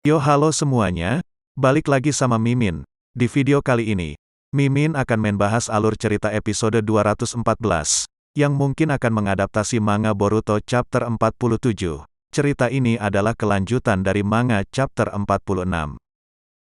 Yo halo semuanya, balik lagi sama Mimin. Di video kali ini, Mimin akan membahas alur cerita episode 214, yang mungkin akan mengadaptasi manga Boruto chapter 47. Cerita ini adalah kelanjutan dari manga chapter 46.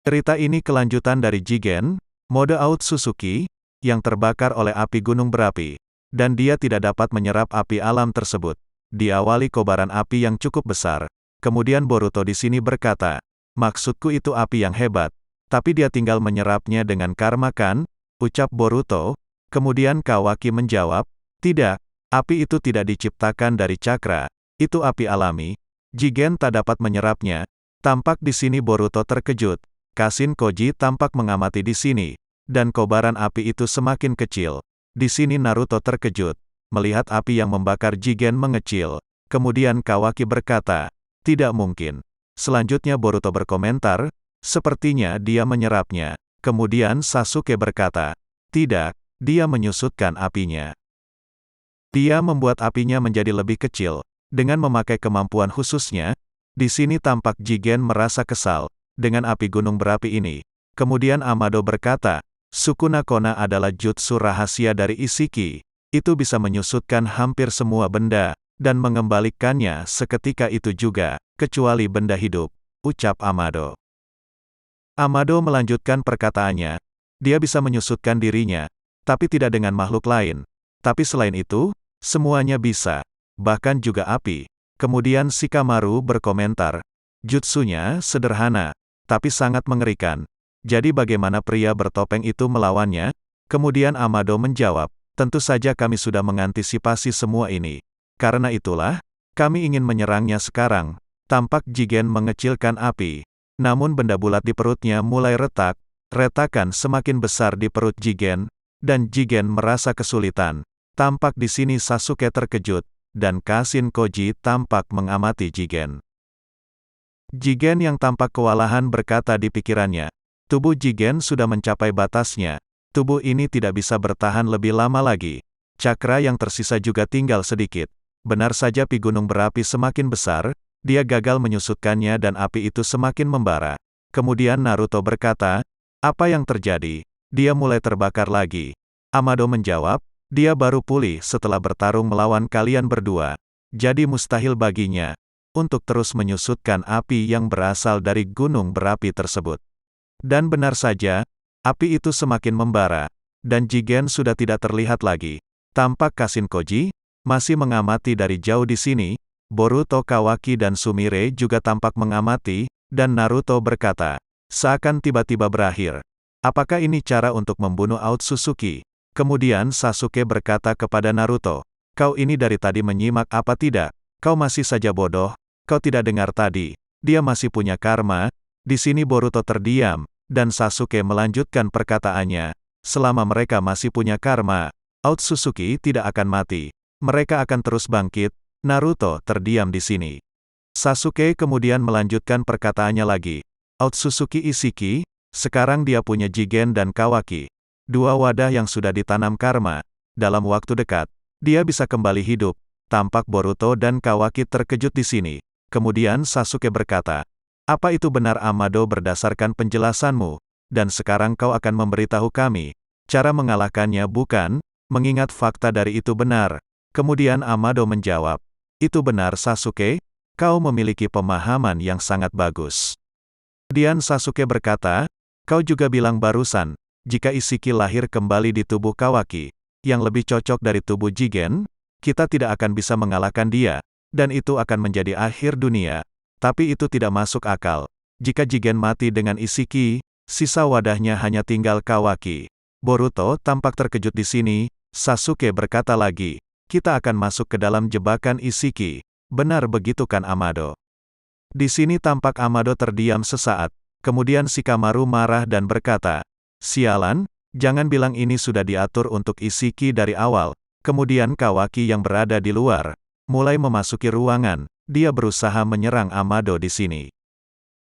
Cerita ini kelanjutan dari Jigen, mode Otsutsuki, yang terbakar oleh api gunung berapi, dan dia tidak dapat menyerap api alam tersebut. Diawali kobaran api yang cukup besar. Kemudian Boruto di sini berkata, maksudku itu api yang hebat, tapi dia tinggal menyerapnya dengan karma kan? Ucap Boruto. Kemudian Kawaki menjawab, tidak, api itu tidak diciptakan dari cakra, itu api alami. Jigen tak dapat menyerapnya. Tampak di sini Boruto terkejut. Kashin Koji tampak mengamati di sini, dan kobaran api itu semakin kecil. Di sini Naruto terkejut, melihat api yang membakar Jigen mengecil. Kemudian Kawaki berkata, tidak mungkin. Selanjutnya Boruto berkomentar, sepertinya dia menyerapnya. Kemudian Sasuke berkata, tidak, dia menyusutkan apinya. Dia membuat apinya menjadi lebih kecil, dengan memakai kemampuan khususnya. Di sini tampak Jigen merasa kesal, dengan api gunung berapi ini. Kemudian Amado berkata, Sukuna Kona adalah jutsu rahasia dari Isshiki. Itu bisa menyusutkan hampir semua benda, dan mengembalikannya seketika itu juga, kecuali benda hidup, ucap Amado. Amado melanjutkan perkataannya, dia bisa menyusutkan dirinya, tapi tidak dengan makhluk lain. Tapi selain itu, semuanya bisa, bahkan juga api. Kemudian Shikamaru berkomentar, jutsunya sederhana, tapi sangat mengerikan. Jadi bagaimana pria bertopeng itu melawannya? Kemudian Amado menjawab, tentu saja kami sudah mengantisipasi semua ini. Karena itulah, kami ingin menyerangnya sekarang. Tampak Jigen mengecilkan api. Namun benda bulat di perutnya mulai retak. Retakan semakin besar di perut Jigen, dan Jigen merasa kesulitan. Tampak di sini Sasuke terkejut, dan Kashin Koji tampak mengamati Jigen. Jigen yang tampak kewalahan berkata di pikirannya, tubuh Jigen sudah mencapai batasnya. Tubuh ini tidak bisa bertahan lebih lama lagi. Cakra yang tersisa juga tinggal sedikit. Benar saja api gunung berapi semakin besar, dia gagal menyusutkannya dan api itu semakin membara. Kemudian Naruto berkata, apa yang terjadi? Dia mulai terbakar lagi. Amado menjawab, dia baru pulih setelah bertarung melawan kalian berdua. Jadi mustahil baginya untuk terus menyusutkan api yang berasal dari gunung berapi tersebut. Dan benar saja, api itu semakin membara, dan Jigen sudah tidak terlihat lagi. Tampak Kashin Koji masih mengamati dari jauh di sini. Boruto, Kawaki dan Sumire juga tampak mengamati, dan Naruto berkata, seakan tiba-tiba berakhir. Apakah ini cara untuk membunuh Otsutsuki? Kemudian Sasuke berkata kepada Naruto, kau ini dari tadi menyimak apa tidak? Kau masih saja bodoh, kau tidak dengar tadi. Dia masih punya karma. Di sini Boruto terdiam, dan Sasuke melanjutkan perkataannya, selama mereka masih punya karma, Otsutsuki tidak akan mati. Mereka akan terus bangkit. Naruto terdiam di sini. Sasuke kemudian melanjutkan perkataannya lagi. Otsutsuki Isshiki, sekarang dia punya Jigen dan Kawaki. Dua wadah yang sudah ditanam karma. Dalam waktu dekat, dia bisa kembali hidup. Tampak Boruto dan Kawaki terkejut di sini. Kemudian Sasuke berkata, apa itu benar Amado berdasarkan penjelasanmu? Dan sekarang kau akan memberitahu kami cara mengalahkannya bukan? Mengingat fakta dari itu benar. Kemudian Amado menjawab, itu benar Sasuke, kau memiliki pemahaman yang sangat bagus. Kemudian Sasuke berkata, kau juga bilang barusan, jika Isshiki lahir kembali di tubuh Kawaki, yang lebih cocok dari tubuh Jigen, kita tidak akan bisa mengalahkan dia, dan itu akan menjadi akhir dunia. Tapi itu tidak masuk akal. Jika Jigen mati dengan Isshiki, sisa wadahnya hanya tinggal Kawaki. Boruto tampak terkejut di sini. Sasuke berkata lagi, kita akan masuk ke dalam jebakan Isshiki. Benar begitu kan Amado? Di sini tampak Amado terdiam sesaat. Kemudian Shikamaru marah dan berkata, sialan, jangan bilang ini sudah diatur untuk Isshiki dari awal. Kemudian Kawaki yang berada di luar mulai memasuki ruangan. Dia berusaha menyerang Amado di sini.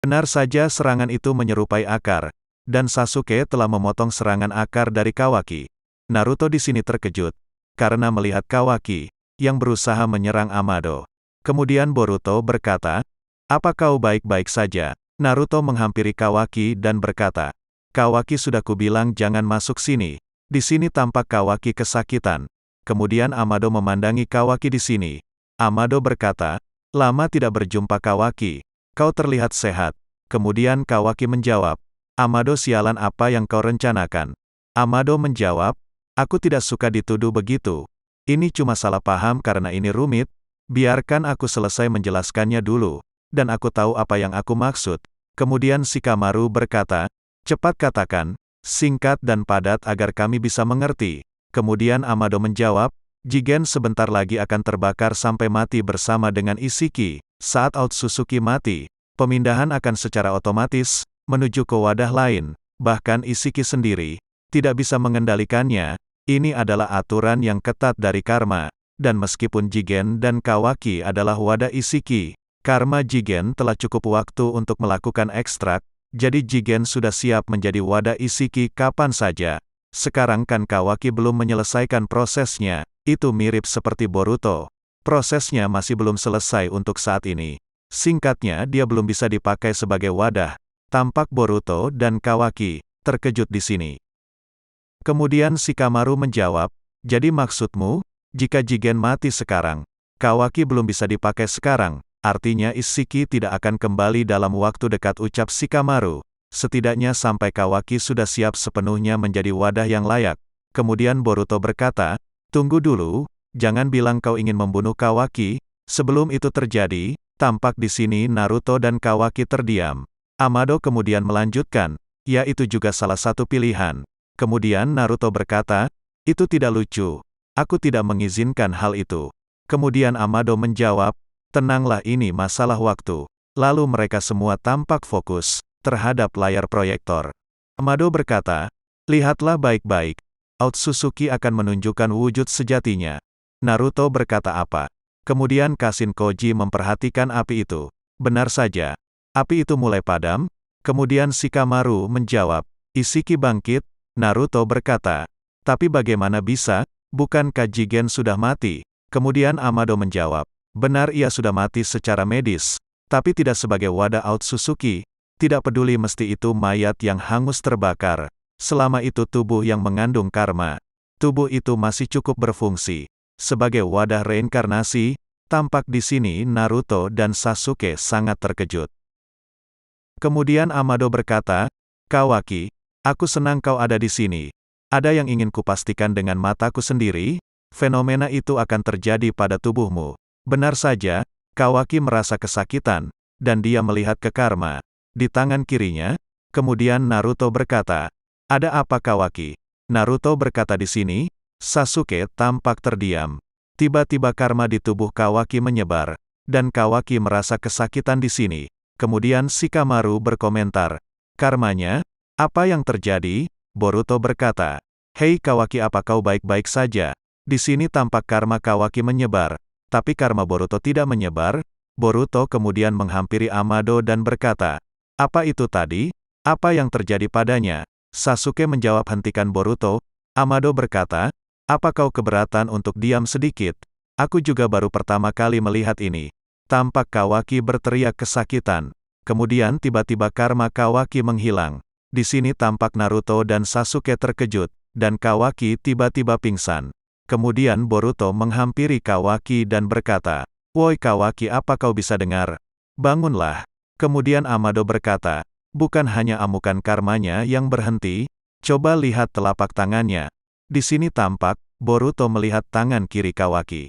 Benar saja serangan itu menyerupai akar, dan Sasuke telah memotong serangan akar dari Kawaki. Naruto di sini terkejut karena melihat Kawaki yang berusaha menyerang Amado. Kemudian Boruto berkata, apa kau baik-baik saja? Naruto menghampiri Kawaki dan berkata, "Kawaki sudah kubilang jangan masuk sini. Di sini tampak Kawaki kesakitan." Kemudian Amado memandangi Kawaki di sini. Amado berkata, "Lama tidak berjumpa Kawaki. Kau terlihat sehat." Kemudian Kawaki menjawab, "Amado, sialan apa yang kau rencanakan?" Amado menjawab, "Aku tidak suka dituduh begitu. Ini cuma salah paham karena ini rumit. Biarkan aku selesai menjelaskannya dulu. Dan aku tahu apa yang aku maksud." Kemudian Shikamaru berkata, "Cepat katakan, singkat dan padat agar kami bisa mengerti." Kemudian Amado menjawab, "Jigen sebentar lagi akan terbakar sampai mati bersama dengan Isshiki. Saat Otsutsuki mati, pemindahan akan secara otomatis menuju ke wadah lain. Bahkan Isshiki sendiri tidak bisa mengendalikannya. Ini adalah aturan yang ketat dari karma. Dan meskipun Jigen dan Kawaki adalah wadah Isshiki, karma Jigen telah cukup waktu untuk melakukan ekstrak, jadi Jigen sudah siap menjadi wadah Isshiki kapan saja. Sekarang kan Kawaki belum menyelesaikan prosesnya, itu mirip seperti Boruto. Prosesnya masih belum selesai untuk saat ini. Singkatnya, dia belum bisa dipakai sebagai wadah." Tampak Boruto dan Kawaki terkejut di sini. Kemudian Shikamaru menjawab, "Jadi maksudmu, jika Jigen mati sekarang, Kawaki belum bisa dipakai sekarang, artinya Isshiki tidak akan kembali dalam waktu dekat," ucap Shikamaru. "Setidaknya sampai Kawaki sudah siap sepenuhnya menjadi wadah yang layak." Kemudian Boruto berkata, "Tunggu dulu, jangan bilang kau ingin membunuh Kawaki." Sebelum itu terjadi, tampak di sini Naruto dan Kawaki terdiam. Amado kemudian melanjutkan, "Ya, itu juga salah satu pilihan." Kemudian Naruto berkata, "Itu tidak lucu. Aku tidak mengizinkan hal itu." Kemudian Amado menjawab, "Tenanglah, ini masalah waktu." Lalu mereka semua tampak fokus terhadap layar proyektor. Amado berkata, "Lihatlah baik-baik. Otsutsuki akan menunjukkan wujud sejatinya." Naruto berkata apa? Kemudian Kashin Koji memperhatikan api itu. Benar saja. Api itu mulai padam. Kemudian Shikamaru menjawab, "Isshiki bangkit." Naruto berkata, "Tapi bagaimana bisa? Bukankah Jigen sudah mati?" Kemudian Amado menjawab, "Benar, ia sudah mati secara medis. Tapi tidak sebagai wadah Otsutsuki. Tidak peduli mesti itu mayat yang hangus terbakar. Selama itu tubuh yang mengandung karma. Tubuh itu masih cukup berfungsi sebagai wadah reinkarnasi." Tampak di sini Naruto dan Sasuke sangat terkejut. Kemudian Amado berkata, "Kawaki, aku senang kau ada di sini. Ada yang ingin kupastikan dengan mataku sendiri, fenomena itu akan terjadi pada tubuhmu." Benar saja, Kawaki merasa kesakitan, dan dia melihat ke karma di tangan kirinya. Kemudian Naruto berkata, "Ada apa Kawaki?" Naruto berkata di sini, Sasuke tampak terdiam. Tiba-tiba karma di tubuh Kawaki menyebar, dan Kawaki merasa kesakitan di sini. Kemudian Shikamaru berkomentar, "Karmanya? Apa yang terjadi?" Boruto berkata, "Hei Kawaki, apa kau baik-baik saja?" Di sini tampak karma Kawaki menyebar, tapi karma Boruto tidak menyebar. Boruto kemudian menghampiri Amado dan berkata, "Apa itu tadi? Apa yang terjadi padanya?" Sasuke menjawab, "Hentikan Boruto." Amado berkata, "Apa kau keberatan untuk diam sedikit? Aku juga baru pertama kali melihat ini." Tampak Kawaki berteriak kesakitan. Kemudian tiba-tiba karma Kawaki menghilang. Di sini tampak Naruto dan Sasuke terkejut, dan Kawaki tiba-tiba pingsan. Kemudian Boruto menghampiri Kawaki dan berkata, "Woi Kawaki, apa kau bisa dengar? Bangunlah." Kemudian Amado berkata, "Bukan hanya amukan karmanya yang berhenti, coba lihat telapak tangannya." Di sini tampak, Boruto melihat tangan kiri Kawaki.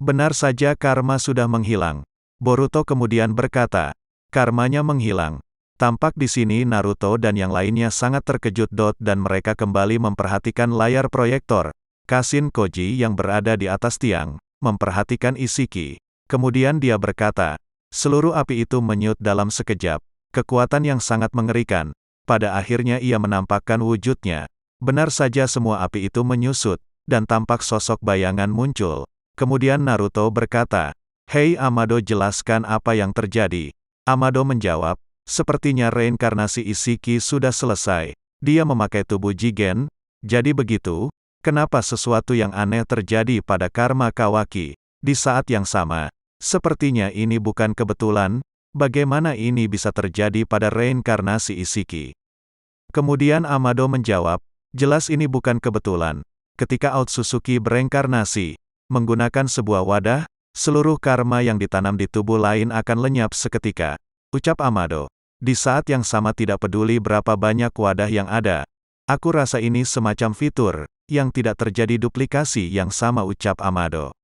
Benar saja, karma sudah menghilang. Boruto kemudian berkata, "Karmanya menghilang." Tampak di sini Naruto dan yang lainnya sangat terkejut dan mereka kembali memperhatikan layar proyektor. Kashin Koji yang berada di atas tiang memperhatikan Isshiki. Kemudian dia berkata, "Seluruh api itu menyut dalam sekejap. Kekuatan yang sangat mengerikan. Pada akhirnya ia menampakkan wujudnya." Benar saja, semua api itu menyusut, dan tampak sosok bayangan muncul. Kemudian Naruto berkata, "Hei Amado, jelaskan apa yang terjadi." Amado menjawab, "Sepertinya reinkarnasi Isshiki sudah selesai. Dia memakai tubuh Jigen. Jadi begitu, kenapa sesuatu yang aneh terjadi pada karma Kawaki? Di saat yang sama, sepertinya ini bukan kebetulan." Bagaimana ini bisa terjadi pada reinkarnasi Isshiki? Kemudian Amado menjawab, jelas ini bukan kebetulan. Ketika Otsutsuki bereinkarnasi, menggunakan sebuah wadah, seluruh karma yang ditanam di tubuh lain akan lenyap seketika. Ucap Amado. Di saat yang sama tidak peduli berapa banyak wadah yang ada. Aku rasa ini semacam fitur, yang tidak terjadi duplikasi yang sama, ucap Amado.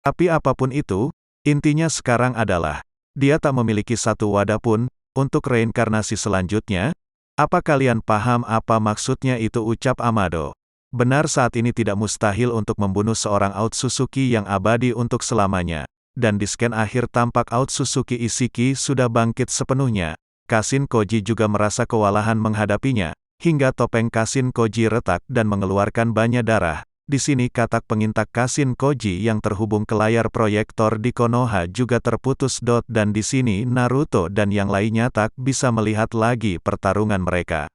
Tapi apapun itu, intinya sekarang adalah, dia tak memiliki satu wadah pun, untuk reinkarnasi selanjutnya. Apa kalian paham apa maksudnya itu, ucap Amado. Benar, saat ini tidak mustahil untuk membunuh seorang Otsutsuki yang abadi untuk selamanya. Dan di scan akhir tampak Otsutsuki Isshiki sudah bangkit sepenuhnya. Kashin Koji juga merasa kewalahan menghadapinya, hingga topeng Kashin Koji retak dan mengeluarkan banyak darah. Di sini katak pengintak Kashin Koji yang terhubung ke layar proyektor di Konoha juga terputus. Dan di sini Naruto dan yang lainnya tak bisa melihat lagi pertarungan mereka.